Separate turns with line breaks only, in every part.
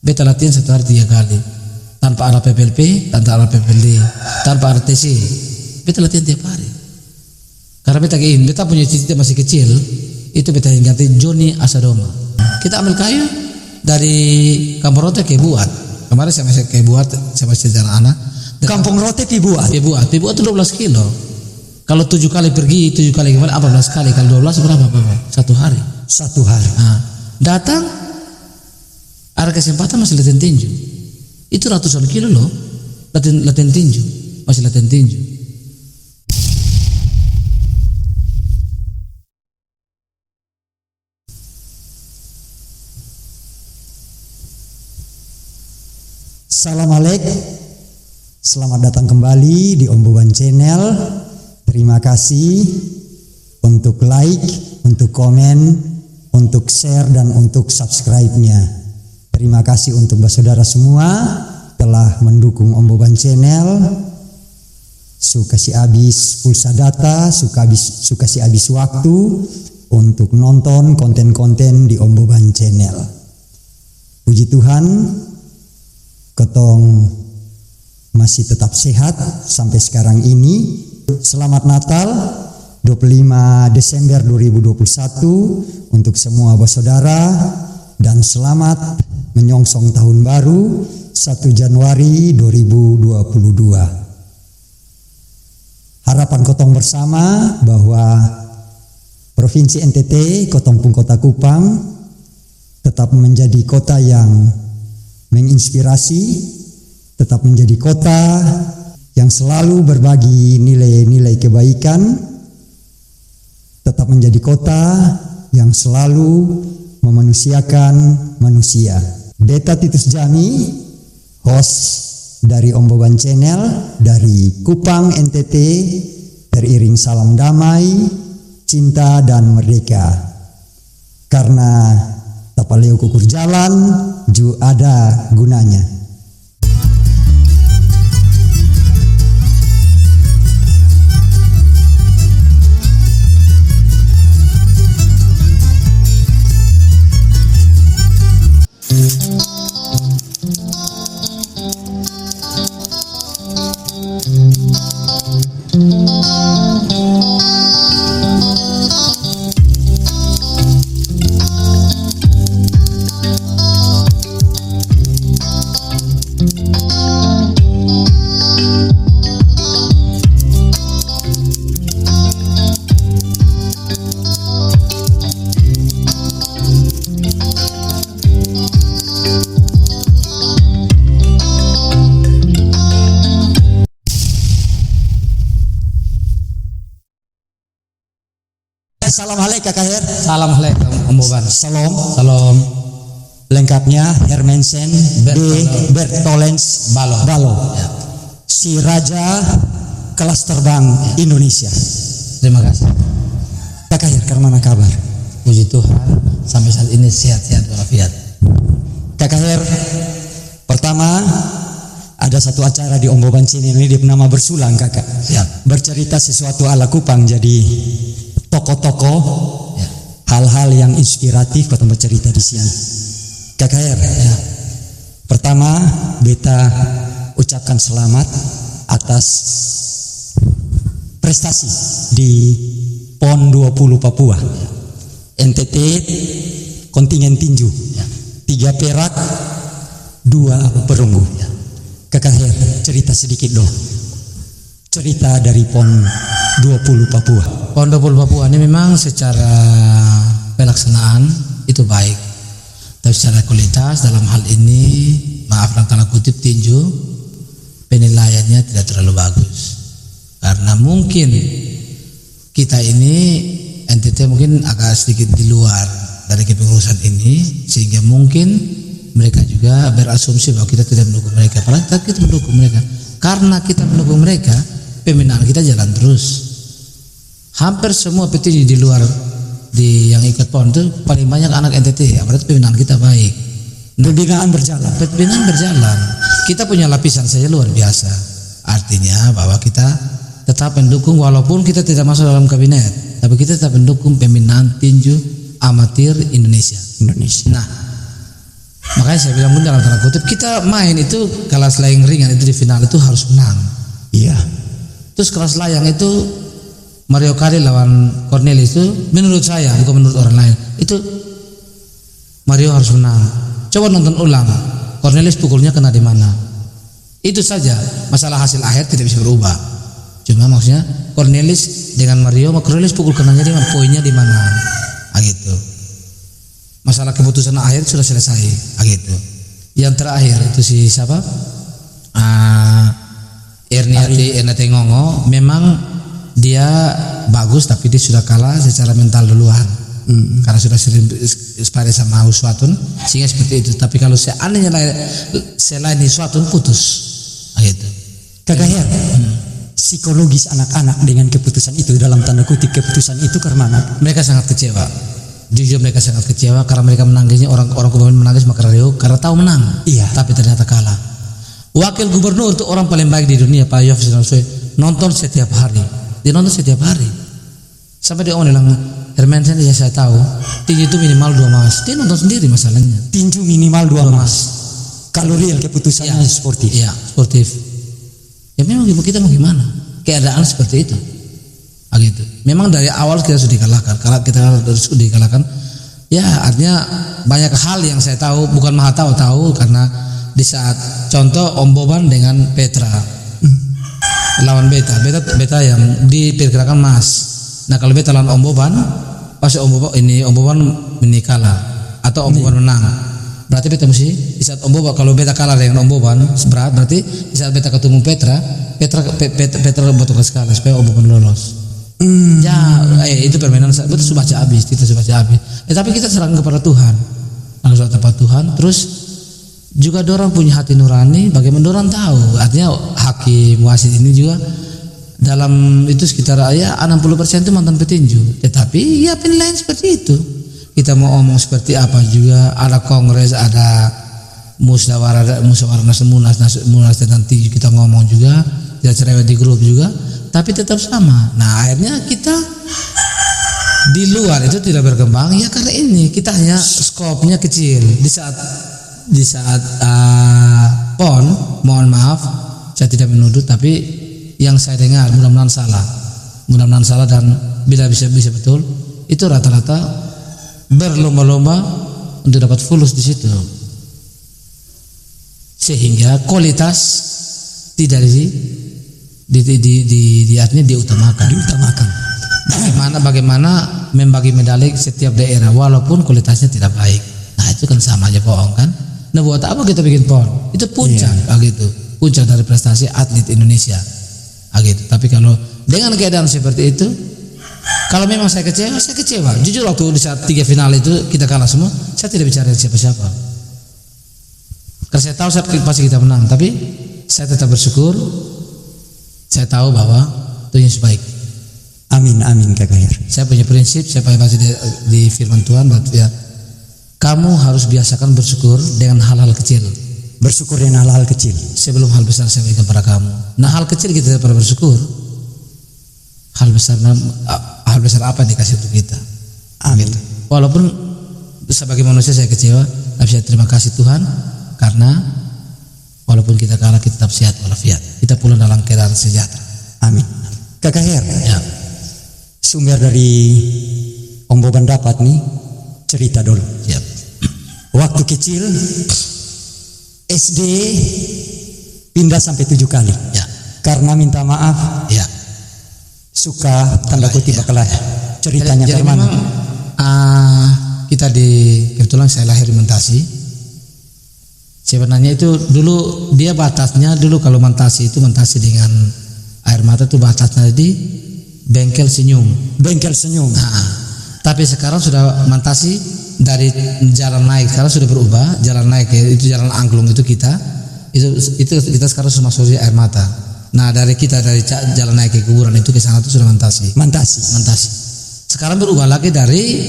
Beta latihan 1 hari 3 kali. Tanpa ada PPLP, tanpa ada PPLD, tanpa ada TC. Beta latihan tiap hari. Karena beta punya cita masih kecil, itu beta ganti Joni Asadoma. Kita ambil kayu dari Kampung Rote ke Buat. Kemarin saya masih ke Buat, saya masih jalan anak.
Kampung Rote di Buat.
Di Buat itu 12 kilo. Kalau 7 kali pergi, 7 kali kembali 14 kali. Kalau 12 berapa Bapak? 1 hari.
1 hari.
Nah, datang ada kesempatan masih latihan tinju. Itu ratusan kilo loh. Latihan tinju. Masih latihan tinju.
Assalamualaikum. Selamat datang kembali di Om Boban Channel. Terima kasih untuk like, untuk komen, untuk share dan untuk subscribe-nya. Terima kasih untuk saudara semua telah mendukung Om Boban Channel. Suka si habis pulsa data, suka si habis waktu untuk nonton konten-konten di Om Boban Channel. Puji Tuhan, ketong masih tetap sehat sampai sekarang ini. Selamat Natal 25 Desember 2021 untuk semua saudara, dan selamat menyongsong tahun baru 1 Januari 2022. Harapan kotong bersama bahwa Provinsi NTT, Kotong Pung Kota Kupang tetap menjadi kota yang menginspirasi, tetap menjadi kota yang selalu berbagi nilai-nilai kebaikan, tetap menjadi kota yang selalu memanusiakan manusia. Beta Titus Jami, host dari Om Boban Channel dari Kupang NTT, teriring salam damai, cinta dan merdeka. Karena tapaleo kukur jalan, ju ada gunanya. Assalamualaikum Kakak Her.
Assalamualaikum Om Boban.
Salam. Lengkapnya Hermansen Bertolens Balo.
Ya.
Si Raja kelas terbang Indonesia.
Terima kasih.
Kakak Her, mana kabar?
Puji Tuhan, sampai saat ini sehat-sehat walafiat.
Kakak Her, pertama ada satu acara di Om Boban Channel ini bernama Bersulang Kakak.
Siap.
Bercerita sesuatu ala Kupang, jadi tokoh-tokoh,
ya,
hal-hal yang inspiratif kau bercerita di sini. Kakak Her,
ya.
Pertama beta ucapkan selamat atas prestasi di PON 20 Papua. NTT kontingen tinju,
Ya.
3 perak, 2 perunggu.
Ya.
Kakak Her, cerita sedikit dong. Cerita dari PON 20 Papua.
PON 20 Papua ini memang secara pelaksanaan itu baik, tapi secara kualitas dalam hal ini, maaf tanda kutip, tinju penilaiannya tidak terlalu bagus. Karena mungkin kita ini NTT mungkin agak sedikit di luar dari kepengurusan ini, sehingga mungkin mereka juga berasumsi bahwa kita tidak mendukung mereka. Padahal kita mendukung mereka. Karena kita mendukung mereka, pembinaan kita jalan terus. Hampir semua petinju di luar yang ikut PON itu paling banyak anak NTT, berarti pembinaan kita baik.
Pembinaan berjalan.
Kita punya lapisan saja luar biasa. Artinya bahwa kita tetap mendukung walaupun kita tidak masuk dalam kabinet, tapi kita tetap mendukung pembinaan tinju amatir Indonesia. Nah, Makanya saya bilang dalam tanda kutip kita main itu kelas layang ringan itu di final itu harus menang.
Iya.
Terus kelas layang itu Mario Kart lawan Cornelis itu menurut saya bukan menurut orang lain itu Mario harus menang. Coba nonton ulang Cornelis pukulnya kena di mana. Itu saja, masalah hasil akhir tidak bisa berubah. Cuma maksudnya Cornelis dengan Mario, Cornelis pukul kenanya di mana, poinnya di mana, gitu. Masalah keputusan akhir sudah selesai, gitu. Yang terakhir itu si siapa? Erniati Ngongo, memang dia bagus tapi dia sudah kalah secara mental duluan. Karena sudah sering sparring sama Uswatun sehingga seperti itu. Tapi kalau seandainya selain Uswatun putus, gitu.
Kakak Her, psikologis anak-anak dengan keputusan itu dalam tanda kutip keputusan itu karena
mereka sangat kecewa. Jujur mereka sangat kecewa karena mereka menangisnya orang pemain menangis Makareo karena tahu menang.
Iya.
Tapi ternyata kalah. Wakil gubernur untuk orang paling baik di dunia Pak Yofis Nasuhe nonton setiap hari. Dia nonton setiap hari. Sampai dia bilang Hermansen ya saya tahu tinju itu minimal 2 emas. Dia nonton sendiri masalahnya.
Tinju minimal 2 emas. Kalau real keputusannya sportif.
Iya, sportif. Ya memang kita mau gimana? Keadaan seperti itu. Gitu. Memang dari awal kita sudah dikalahkan. Kalau kita sudah dikalahkan, ya artinya banyak hal yang saya tahu, bukan maha tahu karena di saat contoh Om Boban dengan Petra lawan Beta yang diperkirakan emas. Nah kalau Beta lawan Om Boban, pasti Om Boban kalah atau Om Boban menang. Berarti Beta mesti di saat Om Boban, kalau Beta kalah dengan Om Boban seberat, berarti di saat Beta ketemu Petra betul sekali supaya Om Boban lolos. Ya, itu permainan betul sudah baca habis, kita sudah baca habis. Tapi kita serahkan kepada Tuhan. Langsung tempat Tuhan. Terus juga dorang punya hati nurani. Bagaimana dorang tahu? Artinya hakim wasit ini juga dalam itu sekitar 60% itu mantan petinju. Tetapi ya penilaian seperti itu. Kita mau ngomong seperti apa juga. Ada kongres, ada musyawarah munas tentang tinju kita ngomong juga. Kita cerewet di grup juga. Tapi tetap sama. Nah akhirnya kita di luar itu tidak berkembang ya karena ini kita hanya skopnya kecil. Di saat PON, mohon maaf saya tidak menuduh, tapi yang saya dengar mudah-mudahan salah dan bila bisa betul itu rata-rata berlomba-lomba untuk dapat fulus di situ sehingga kualitas tidak artinya diutamakan. Bagaimana membagi medali setiap daerah walaupun kualitasnya tidak baik. Nah itu kan sama aja bohong kan. Nah buat apa kita bikin PON? Itu puncak, gitu. Puncak dari prestasi atlet Indonesia, gitu. Tapi kalau dengan keadaan seperti itu, kalau memang saya kecewa. Jujur waktu di saat 3 final itu kita kalah semua, saya tidak bicara siapa-siapa. Karena saya tahu pasti kita menang, tapi saya tetap bersyukur. Saya tahu bahwa itu yang sebaik.
Amin Kakak Her.
Saya punya prinsip, saya baca di firman Tuhan bahwa ya, kamu harus biasakan bersyukur dengan hal-hal kecil.
Bersyukur dengan hal-hal kecil.
Sebelum hal besar saya berikan kepada kamu. Nah hal kecil kita pada bersyukur. Hal besar apa yang dikasih untuk kita?
Amin.
Walaupun sebagai manusia saya kecewa, tapi saya terima kasih Tuhan karena walaupun kita kalah kita tetap sehat walafiat. Kita pulang dalam keadaan sejahtera.
Amin. Kakak Her.
Ya.
Sumber dari Om Boban dapat nih cerita dulu.
Siap.
Waktu kecil SD pindah sampai 7 kali.
Ya.
Karena minta maaf.
Ya.
Suka tanda kutip bakalah. Ceritanya
jadi
kemana?
Memang kita kebetulan saya lahir di Mentasi. Sebenarnya itu dulu dia batasnya dulu kalau Mentasi dengan air mata itu batasnya di Bengkel Senyum. Nah, tapi sekarang sudah Mentasi dari jalan naik sekarang sudah berubah jalan naik itu jalan angklung itu kita kita sekarang sudah masuk di air mata. Nah dari jalan naik ke kuburan itu ke sana itu sudah Mentasi. Sekarang berubah lagi dari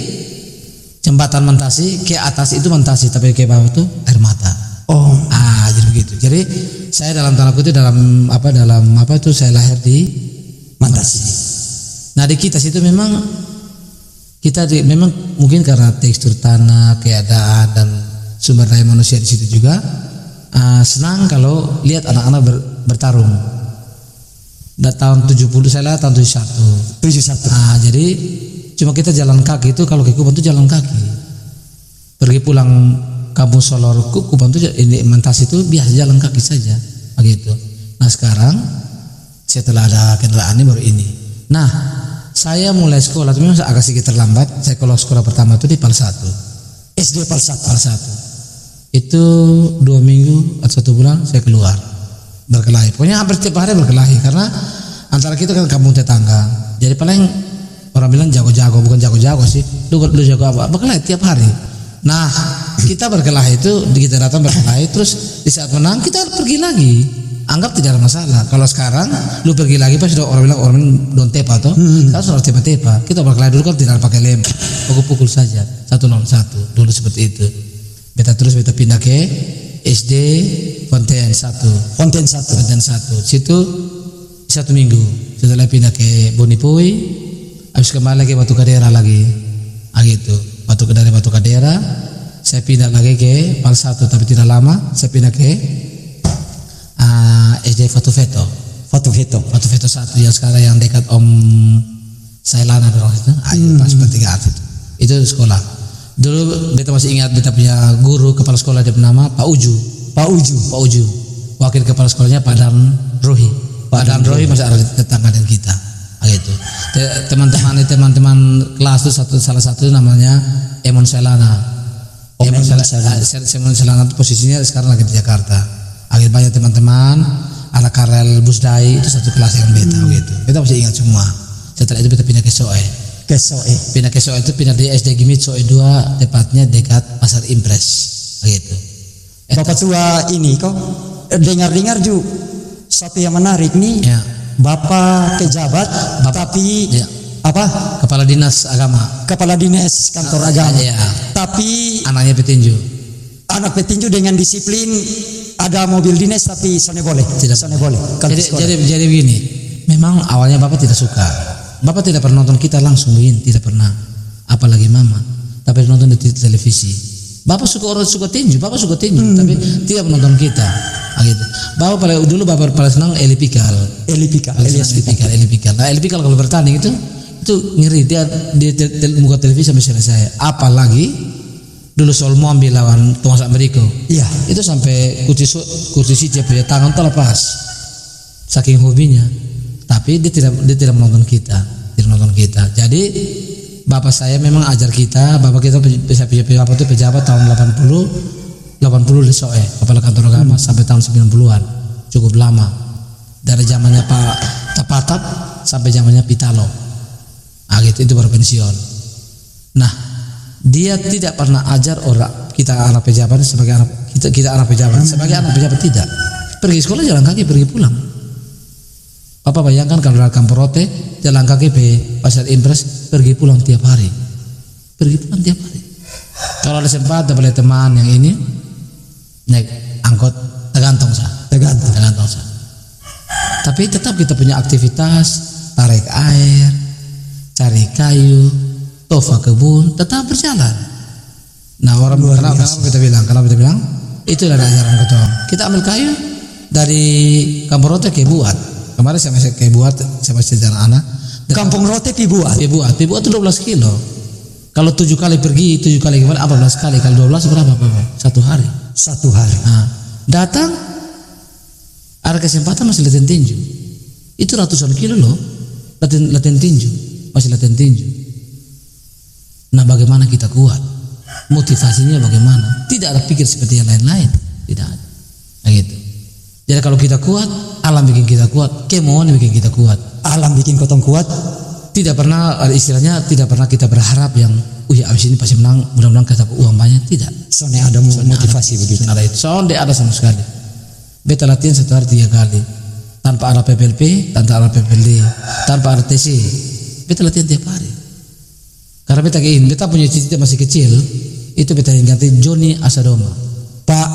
jembatan Mentasi ke atas itu Mentasi tapi ke bawah itu air mata. Jadi begitu. Jadi saya dalam tanda kutip dalam apa itu saya lahir di Mentasi. Nah di kita situ memang memang mungkin karena tekstur tanah, keadaan dan sumber daya manusia di situ juga. Senang kalau lihat anak-anak bertarung. Tahun 70 saya lihat tahun 71. Jadi cuma kita jalan kaki itu, kalau ke Kupang itu jalan kaki. Pergi pulang kampung Solor Kupang itu ini Mentas itu biasa jalan kaki saja begitu. Nah sekarang setelah ada kendaraan ini baru ini. Nah saya mulai sekolah itu memang agak sedikit terlambat. Saya kalau sekolah pertama itu di PAL 1,
SD PAL 1.
Itu 2 minggu atau 1 bulan saya keluar berkelahi. Pokoknya hampir setiap hari berkelahi karena antara kita kan kampung tetangga. Jadi paling orang bilang jago-jago, bukan jago-jago sih. Lu jago apa? Berkelahi tiap hari. Nah kita berkelahi itu, kita datang berkelahi, terus di saat menang kita pergi lagi. Anggap tidak ada masalah. Kalau sekarang lu pergi lagi pas sudah orang bilang orang don't tepa toh. Sekarang sudah tepa-tepa. Kita berkelahi dulu kan tidak pakai lem, pukul-pukul saja 101 dulu seperti itu. Beta pindah ke SD Fonten 1. Situ 1 minggu. Setelah pindah ke Bonipui, habis kembali ke Batu Kadera lagi. Gitu. Batu Kadera. Saya pindah lagi ke PAL 1 tapi tidak lama. Saya pindah ke SD Fatu Veto 1 yang sekarang yang dekat Om Sailana dong itu. Pas bertiga itu sekolah. Dulu beta masih ingat beta punya guru kepala sekolah dia bernama Pak Uju. Wakil kepala sekolahnya Pak Dan Rohi. Pak Dan Rohi masih ada tetangga dengan kita. Gitu. Teman-teman kelas itu salah satu namanya Emon Sailana. Emon Sailana itu posisinya sekarang lagi di Jakarta. Agak banyak teman-teman anak Karel Busdai itu satu kelas yang beta gitu. Beta masih ingat semua. Setelah itu beta pindah ke Soe. Pindah ke Soe itu pindah di SD Gimit Soe 2, tepatnya dekat Pasar Impres gitu.
Bapak tua ini kok dengar juga satu yang menarik nih.
Ya.
Bapak pejabat tapi apa?
Kepala Dinas Agama.
Kepala Dinas Kantor Agama.
Ya.
Tapi
anaknya petinju.
Anak petinju dengan disiplin, ada mobil dinas tapi sone boleh. Jadi
begini. Memang awalnya Bapak tidak suka. Bapak tidak pernah nonton kita langsung begini, tidak pernah. Apalagi Mama. Tapi nonton di televisi. Bapak suka tinju, tapi tidak menonton kita. Gitu. Bapak paling senang Eli Pikal. Nah, Eli Pikal kalau bertanding itu ngeri, dia muka televisi sampai selesai. Apalagi dulu Solmo ambil lawan Thomas Americo. Iya. Itu sampai kursi dia punya tangan terlepas. Saking hobinya. Tapi dia tidak menonton kita. Jadi bapak saya memang ajar kita. Bapak kita bapak itu pejabat tahun 80 di Soe, kepala kantor agama sampai tahun 90-an. Cukup lama. Dari zamannya Pak Tapatap sampai zamannya Pitalo. Gitu, itu baru pensiun. Nah, dia tidak pernah ajar orang kita anak pejabat sebagai anak kita anak pejabat sebagai anak pejabat tidak. Pergi sekolah jalan kaki, pergi pulang. Papa bayangkan kalau dari Kamporote jalan kaki ke Pasar Impres, pergi pulang tiap hari. Kalau ada sempat boleh teman yang ini naik angkot tergantung sah. Tapi tetap kita punya aktivitas, tarik air, cari kayu, tofa kebun, tetap berjalan. Nah orang kenapa kita bilang itu adalah ajaran ketong. Kita ambil kayu dari Kampung Rote ke Buat. Kemarin saya masih ke Buat, saya masih jalan anak.
Kampung Rote ke Buat
itu 12 kilo. Kalau 7 kali pergi, 7 kali kembali 14 kali. Kalau 12 berapa Bapak? 1 hari. Nah, datang ada kesempatan masih latihan tinju. Itu ratusan kilo loh. Latihan tinju. Masih latihan tinju. Nah bagaimana kita kuat? Motivasinya bagaimana? Tidak ada pikir seperti yang lain-lain. Tidak ada. Nah, gitu. Jadi kalau kita kuat, alam bikin kita kuat. Kemauan bikin kita kuat.
Alam bikin kotong kuat.
Tidak pernah, istilahnya tidak pernah kita berharap yang abis ini pasti menang, mudah-mudahan kita dapat uang banyak. Tidak.
Soalnya ada motivasi begitu.
Soalnya ada sama sekali. Beta latihan 1 hari 3 kali. Tanpa ada PPLP, tanpa ada PPLD, tanpa ada TC. Beta latihan tiap hari. Karena beta punya cita-cita masih kecil, itu beta yang ganti Johnny Asadoma.
Pak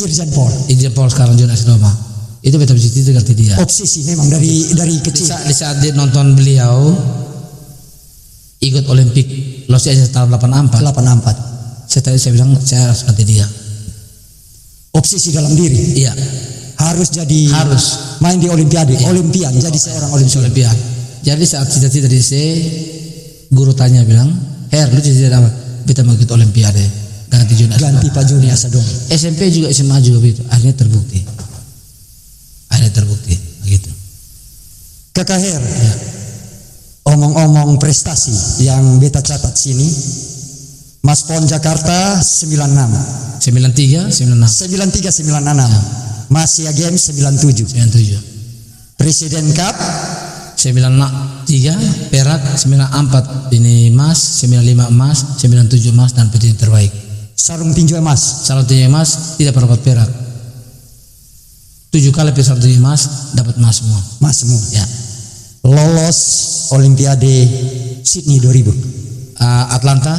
Irjan Paul
sekarang Johnny Asadoma. Itu beta punya cita-cita ganti dia.
Obsesi memang dari kecil.
Di saat dia nonton beliau ikut Olimpik Los Angeles tahun 84. saya bilang saya harus latih dia.
Obsesi dalam diri.
Iya.
Harus main di olimpiade,
iya.
Olimpian, jadi seorang
olimpian. Jadi saat cita-cita di guru tanya bilang, "Her, lu cita-cita apa?" "Beta mau ikut olimpiade." Ganti
Pak Joni Asadong.
SMP juga, SMA juga begitu. Akhirnya terbukti begitu.
Kakak Her, ya. Omong-omong prestasi yang beta catat sini, Mas PON Jakarta 96,
93,
96, Asia Games 97, Presiden Cup
93 perak, 94 ini emas, 95 emas, 97 emas dan presiden terbaik.
Sarung tinju emas
tidak pernah dapat perak. 7 kali sarung tinju emas dapat emas semua. Ya.
Lolos Olimpiade Sydney 2000.
Atlanta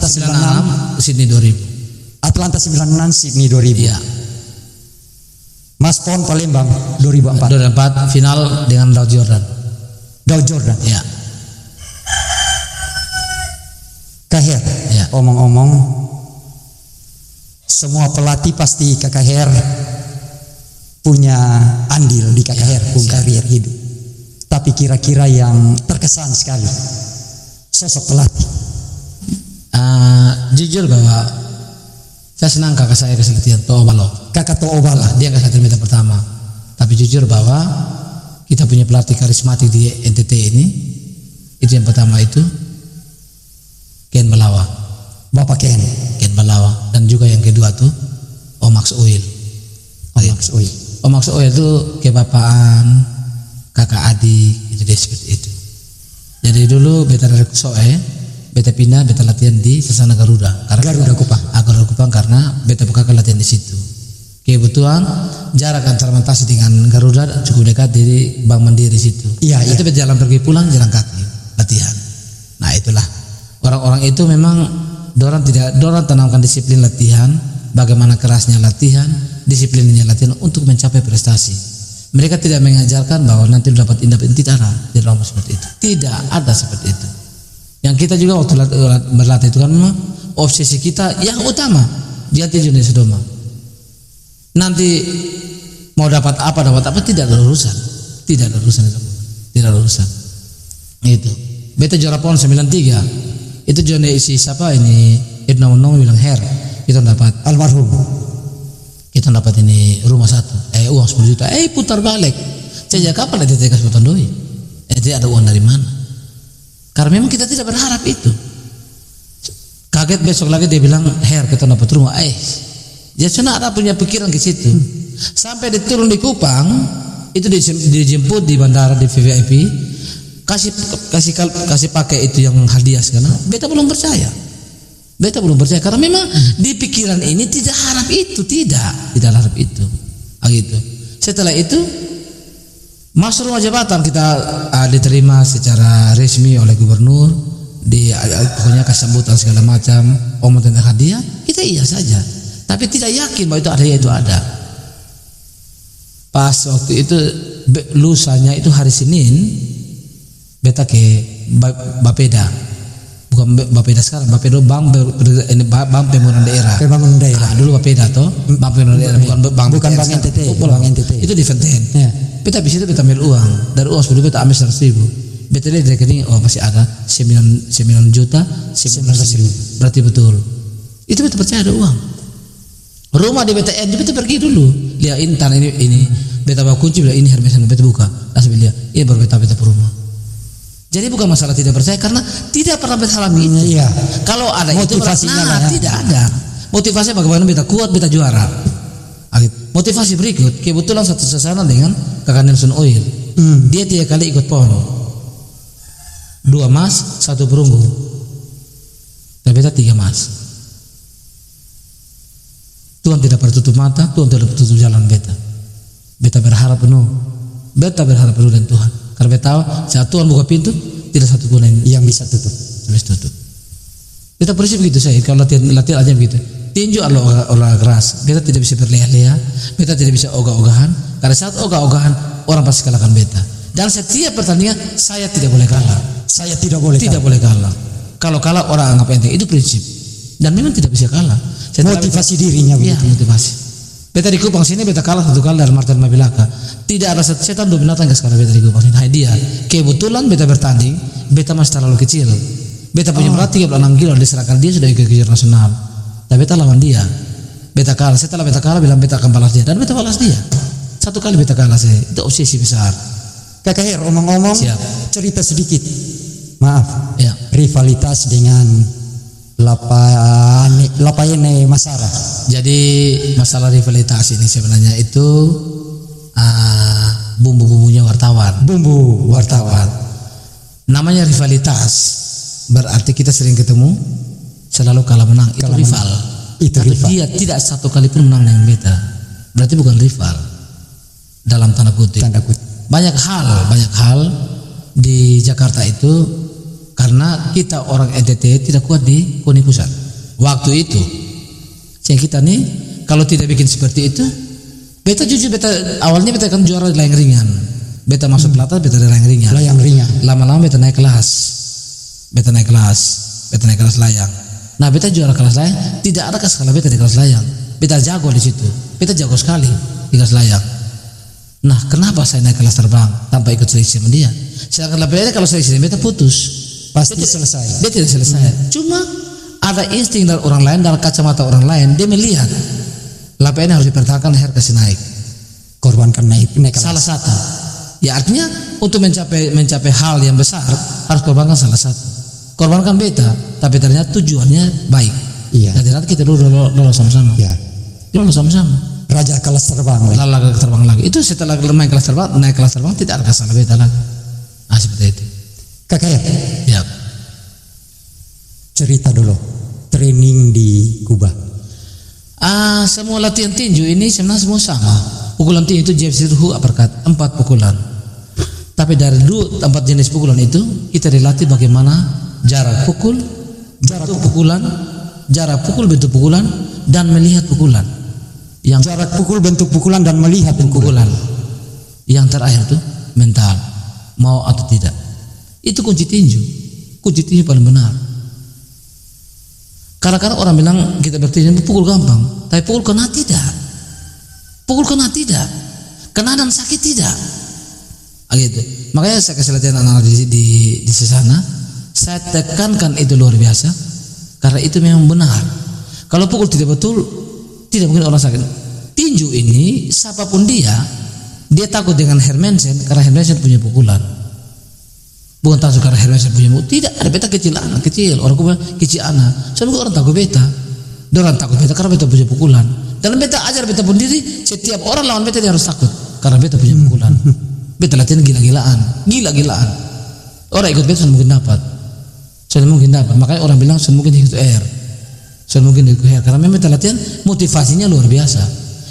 96,
Sydney 2000.
Atlanta 96, Sydney 2000.
Ya.
Mas PON Palembang 2004
final dengan Dow Jordan.
Ya. Kak Her,
ya.
Omong-omong, semua pelatih pasti Kakak Her punya andil di Kakak Her pun karier hidup. Tapi kira-kira yang terkesan sekali sosok pelatih.
Jujur bahwa saya senang kakak saya kasih latihan
Kakak Toobalo.
Dia kasih latihan beta pertama. Tapi jujur bahwa kita punya pelatih karismatik di NTT ini, itu yang pertama itu Ken Balawa,
Bapak Ken
Balawa, dan juga yang kedua tuh Omax Oil. Omax Oil itu kebapaan, kakak adik, itu dia seperti itu. Jadi dulu beta dari Kusoe, beta pindah, beta latihan di Sasana Garuda
Kupang
karena beta buka latihan di situ. Kebetulan jarak antar Mantasi dengan Garuda cukup dekat di Bank Mandiri situ.
Iya.
Itu beta jalan pergi pulang jalan kaki latihan. Nah itulah orang-orang itu memang dorang tanamkan disiplin latihan, bagaimana kerasnya latihan, disiplinnya latihan untuk mencapai prestasi. Mereka tidak mengajarkan bahwa nanti dapat tidak ada seperti itu. Tidak ada seperti itu. Yang kita juga waktu berlatih itu kan memang obsesi kita yang utama dia tinju di Sodoma. Nanti mau dapat apa tidak ada urusan itu. Itu. Beta juara PON 93. Itu Jone isi siapa ini Ibnu Nong bilang, "Her, kita dapat
almarhum.
Kita dapat ini rumah satu. Uang 10 juta. Putar balik. Sejak kapan ada TK Sultan Doi? Dia ada uang dari mana?" Karena memang kita tidak berharap itu. Kaget besok lagi dia bilang, "Her, kita dapat rumah." Dia cuma ada punya pikiran ke situ. Sampai dia turun di Kupang, itu dijemput di bandara di VVIP, kasih pakai itu yang hadiah karena beta belum percaya karena memang di pikiran ini tidak harap itu, tidak harap itu. Gitu. Setelah itu masuk rumah jabatan, kita diterima secara resmi oleh gubernur, pokoknya kasih sambutan segala macam, omong tentang hadiah, kita iya saja, tapi tidak yakin bahwa itu ada. Pas waktu itu lusanya itu hari Senin, beta ke Bapeda, bukan Bapeda sekarang, Bapeda Bank Pembangunan Daerah. Dulu Bapeda toh, Bank Pembangunan Daerah, bukan Bank NTT. Itu di Venten.
Ya.
Beta habis itu beta ambil uang, dari uang 10 beta ambil 100.000. Beta lihat di rekening, masih ada 9 juta 900.000. Berarti betul. Itu beta percaya ada uang. Rumah di BTN, beta pergi dulu. Lihat intan ini beta bawa kunci, bilang ini Hermes, beta buka. Langsung lihat, ini baru beta rumah. Jadi bukan masalah tidak percaya, karena tidak pernah berharap itu.
Iya.
Kalau ada
motivasinya
tidak ada. Motivasi bagaimana beta kuat, beta juara. Motivasi berikut, kebetulan satu sesana dengan kakak Nelson Oil. Dia 3 kali ikut PON. 2 emas, 1 perunggu. Dan beta 3 emas. Tuhan tidak pernah tutup mata, Tuhan tidak tutup jalan beta. Beta berharap penuh dengan Tuhan. Karena beta tahu saat Tuhan buka pintu, tidak satu pun yang bisa tutup. Beta prinsip begitu saya. Kalau latihan aja begitu. Tinju adalah olahraga keras. Beta tidak bisa berleha-leha, beta tidak bisa ogah-ogahan. Karena saat ogah-ogahan, orang pasti kalahkan beta. Dan setiap pertandingan saya tidak boleh kalah. Tidak boleh kalah. Kalau kalah orang anggap enteng. Itu prinsip. dan memang tidak bisa kalah.
Motivasi dirinya
Iya,
begitu.
motivasi. Beta di Kupang sini beta kalah 1 kali dari Martin Mabilaka. Tidak ada setan 2 binatang yang kalah beta di Kupang sini. Hai dia. Kebetulan beta bertanding, beta masih terlalu kecil. Beta punya berat 36 kilo, diserahkan dia sudah ikut kejuaraan nasional. Tapi beta lawan dia. Beta kalah. Setelah beta kalah bilang beta akan balas dia, dan beta balas dia. 1 kali beta kalah saya. Itu obsesi besar.
Kakak Her, omong-omong,
Siap.
cerita sedikit. Maaf,
Ya.
rivalitas dengan Lapayene Masara.
Jadi masalah rivalitas ini sebenarnya itu bumbu-bumbunya wartawan.
Bumbu wartawan.
Namanya rivalitas berarti kita sering ketemu, selalu kalah menang. Itu
Kalah
rival.
Itu
Tapi
rival.
dia tidak 1 kali pun menang dengan beta. Berarti bukan rival. Dalam tanda kutip.
Tanda kutip.
Banyak hal di Jakarta itu karena kita orang NTT tidak kuat di KONI pusat. Waktu itu, yang kita nih kalau tidak bikin seperti itu, beta jujur awalnya beta kan juara di layang ringan. Beta masuk pelatnas, beta di layang ringan.
Layang ringan.
Lama-lama beta naik kelas. Beta naik kelas layang. Nah, beta juara kelas layang, tidak ada skala beta di kelas layang. Beta jago di situ. Beta jago sekali di kelas layang. Nah, kenapa saya naik kelas terbang tanpa ikut seleksi sama dia? Sedangkan beta kalau seleksi beta putus.
Pasti selesai.
Dia tidak selesai. Cuma ada insting dari orang lain, dalam kacamata orang lain, dia melihat LPN harus dipertahankan, Her kasih naik.
Korbankan naik kelas.
Salah satu. Ya artinya untuk mencapai hal yang besar harus korbankan salah satu. Korbankan beta, tapi ternyata tujuannya baik.
Iya.
Dan ternyata kita lolos sama-sama.
Ya.
Lolos sama-sama.
Raja kelas terbang.
Lalu terbang lagi. Itu setelah naik kelas terbang tidak ada salah beta lagi. Ah, seperti itu.
Kakak Her,
Ya.
cerita dulu training di Kuba.
Semua latihan tinju ini sebenarnya semua sama. Pukulan tinju itu jab, sirhu, uppercut, 4 pukulan. Tapi dari 4 jenis pukulan itu kita dilatih bagaimana jarak pukul, bentuk bentuk pukulan, dan melihat pukulan. Yang
Jarak pukul, bentuk pukulan, dan melihat pukulan.
Yang terakhir tuh mental, mau atau tidak. Itu kunci tinju. Kunci tinju paling benar. Kadang-kadang orang bilang kita bertinju pukul gampang, tapi pukul kena tidak. Pukul kena tidak. Kena dan sakit tidak. Gitu. Makanya saya kasih latihan anak-anak di sana. Saya tekankan itu luar biasa, karena itu memang benar. Kalau pukul tidak betul, tidak mungkin orang sakit. Tinju ini, siapapun dia takut dengan Hermansen karena Hermansen punya pukulan. Bukan takut karena Hermansen punya pukulan. Tidak, ada beta kecil, orang bilang kecil anak. Soalnya orang takut beta. Dia orang takut beta karena beta punya pukulan. Dan beta ajar beta pun diri, setiap orang lawan beta dia harus takut karena beta punya pukulan. Beta latihan gila-gilaan. Orang ikut beta mungkin dapat. Makanya orang bilang mungkin ikut air. Karena memang beta latihan motivasinya luar biasa.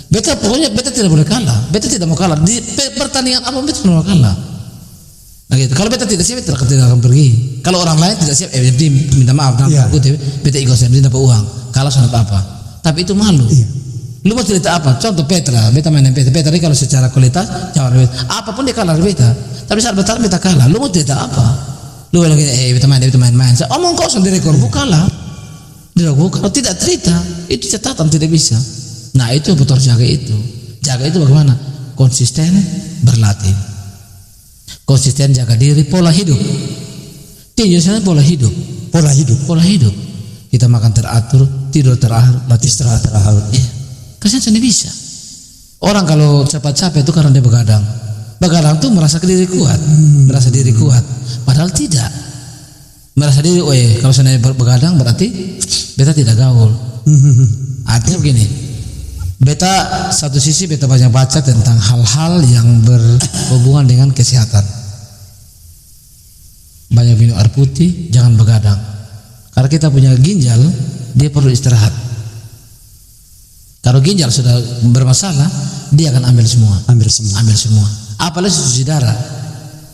Pokoknya beta tidak boleh kalah. Beta tidak mau kalah di pertandingan apa, beta tidak mau kalah. Nah gitu. Kalau beta tidak siap, beta tidak akan pergi. Kalau orang lain tidak siap, minta maaf, beta ikut saya dapat uang. Kalah soal apa? Tapi itu malu.
Iya.
Lu mau cerita apa? Contoh Petra, beta main Petra. Petra ini kalau secara kualitas jauh lebih. Apapun dia kalah dari beta. Tapi saat beta kalah. Lu mau cerita apa? Lu bilang beta main. Saya omong kau sendiri korbu kalah. Kalau tidak cerita, itu catatan tidak bisa. Nah itu betul jaga itu. Jaga itu bagaimana? Konsisten berlatih. Konsisten jaga diri, pola hidup. Tinju sana pola hidup. Pola hidup. Kita makan teratur, tidur teratur, latih istirahat teratur. Iya. Kasihan sendiri bisa. Orang kalau capek itu karena dia begadang. Begadang tuh merasa diri kuat, Padahal tidak. Merasa diri, kalau saya begadang berarti beta tidak gaul. Artinya begini. Beta satu sisi beta banyak baca tentang hal-hal yang berhubungan dengan kesehatan. Banyak minum air putih, jangan begadang. Karena kita punya ginjal, dia perlu istirahat. Kalau ginjal sudah bermasalah, dia akan ambil semua. Apalagi cuci darah,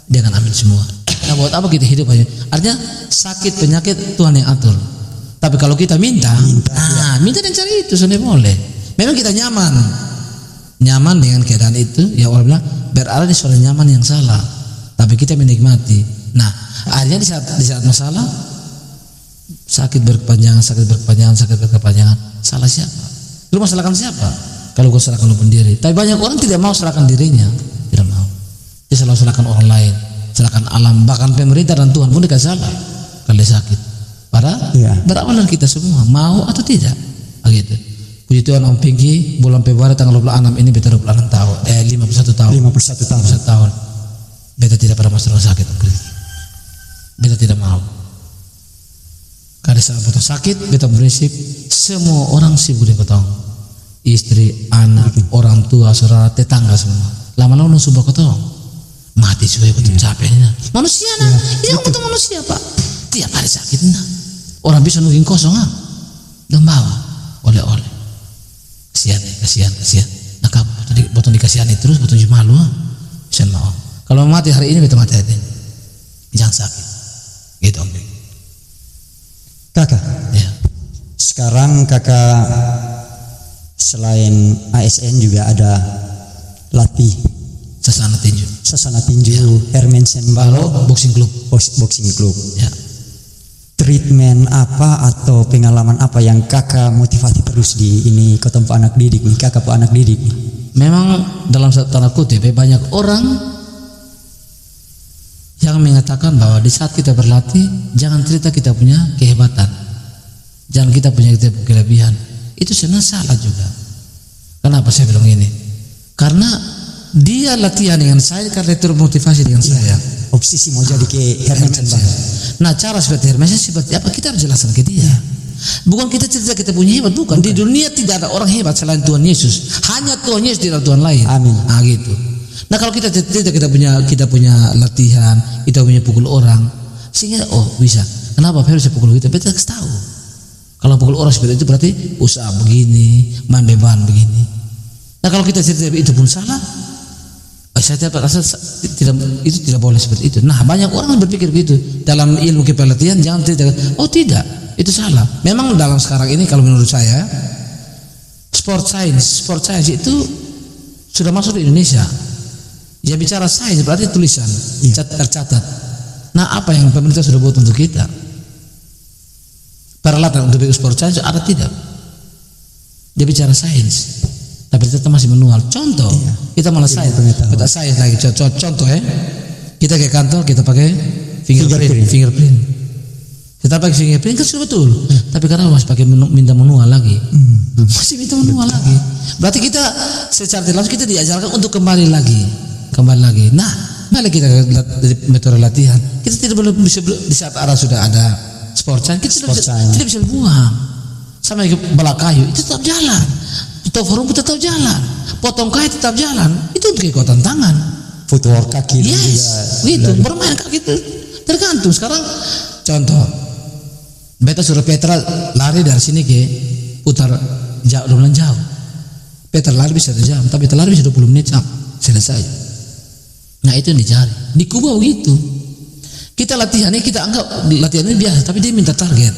dia akan ambil semua. Nah, buat apa kita hidup aja? Artinya sakit penyakit Tuhan yang atur. Tapi kalau kita minta dan cari itu sudah boleh. Memang kita nyaman dengan keadaan itu. Ya orang bilang berada di zona nyaman yang salah. Tapi kita menikmati. Nah, akhirnya di saat masalah sakit berkepanjangan. Salah siapa? Lu mau salahkan siapa? Kalau gue salahkan lu sendiri. Tapi banyak orang tidak mau salahkan dirinya, tidak mau. Dia selalu salahkan orang lain, salahkan alam, bahkan pemerintah dan Tuhan pun dia salah kalau dia sakit. Padahal berawalan kita semua, mau atau tidak, begitu. Puji Tuhan Om Pinky, bulan Februari tanggal 26 ini beta 26 tahun, 51 tahun. 51 tahun. Beta tidak pernah masuk rumah sakit, Om Pinky. Beta tidak mau. Karena saat beta sakit, beta berisik, semua orang sibuk dengan ketong. Istri, anak, orang tua, saudara, tetangga semua. Lama-lama nusuk ketong. Mati sudah betul capek ini. Manusia nah, ini betul manusia Pak. Tiap hari sakit nah. Orang bisa nungguin kosong ah. Dan bawa oleh-oleh. Kasihan. Nah kamu betul dikasihani terus betul malu ah. Bisa mau. Kalau mati hari ini betul mati hari ini. Jangan sakit. Gitu Om.
Kakak.
Ya.
Sekarang kakak selain ASN juga ada latih
Sasana tinju,
Hermansen Balo,
boxing club.
Ya. Treatment apa atau pengalaman apa yang kakak motivasi terus di ini ketemu anak didik nih, kakak anak didik nih?
Memang dalam tanda kutip banyak orang yang mengatakan bahwa di saat kita berlatih jangan cerita kita punya kehebatan, jangan kita punya kelebihan. Itu sebenarnya salah juga. Kenapa saya bilang ini? Karena dia latihan dengan saya karena termotivasi dengan saya.
Obsesi mau jadi ke Hermansen.
Nah cara seperti Hermansen seperti apa kita harus jelaskan ke dia. Bukan kita cerita kita punya hebat, bukan. Di dunia tidak ada orang hebat selain Tuhan Yesus. Hanya Tuhan Yesus, tidak ada Tuhan lain.
Amin.
Nah gitu. Nah kalau kita cerita kita punya latihan, kita punya pukul orang, sehingga bisa. Kenapa Ferry bisa pukul kita? Kita harus tahu. Kalau pukul orang seperti itu berarti usaha begini, main beban begini. Nah kalau kita cerita itu pun salah. Saya itu tidak boleh seperti itu. Nah banyak orang berpikir begitu dalam ilmu kepelatihan, jangan cerita. Oh tidak, itu salah. Memang dalam sekarang ini kalau menurut saya sport science itu sudah masuk di Indonesia. Ya bicara sains berarti tulisan tercatat. Nah apa yang pemerintah sudah buat untuk kita? Peralatan untuk sport science ada tidak? Dia bicara sains. Tapi kita masih manual. Contoh, kita malah sains. Kita sains lagi. Contoh kita ke kantor kita pakai fingerprint. Kita pakai fingerprint kan sudah betul. Tapi karena masih pakai minta manual lagi. Masih minta manual lagi. Berarti kita secara tidak langsung kita diajarkan untuk kembali lagi. Nah, balik kita dari metode latihan. Kita tidak boleh bisa di saat arah sudah ada sport science, kita tidak bisa buang. Sama kayak bala kayu itu tetap jalan. Forum tetap jalan, potong kayu tetap jalan, itu untuk kekuatan tangan,
footwork kaki juga
gitu, bermain kaki itu tergantung. Sekarang contoh, beta suruh Petra lari dari sini ke putar jauh, jauh. Petra lari bisa 1 jam, tapi Petra lari bisa 20 menit selesai. Nah itu yang dicari. Di Kuba begitu. Kita latihannya kita anggap latihannya biasa, tapi dia minta target.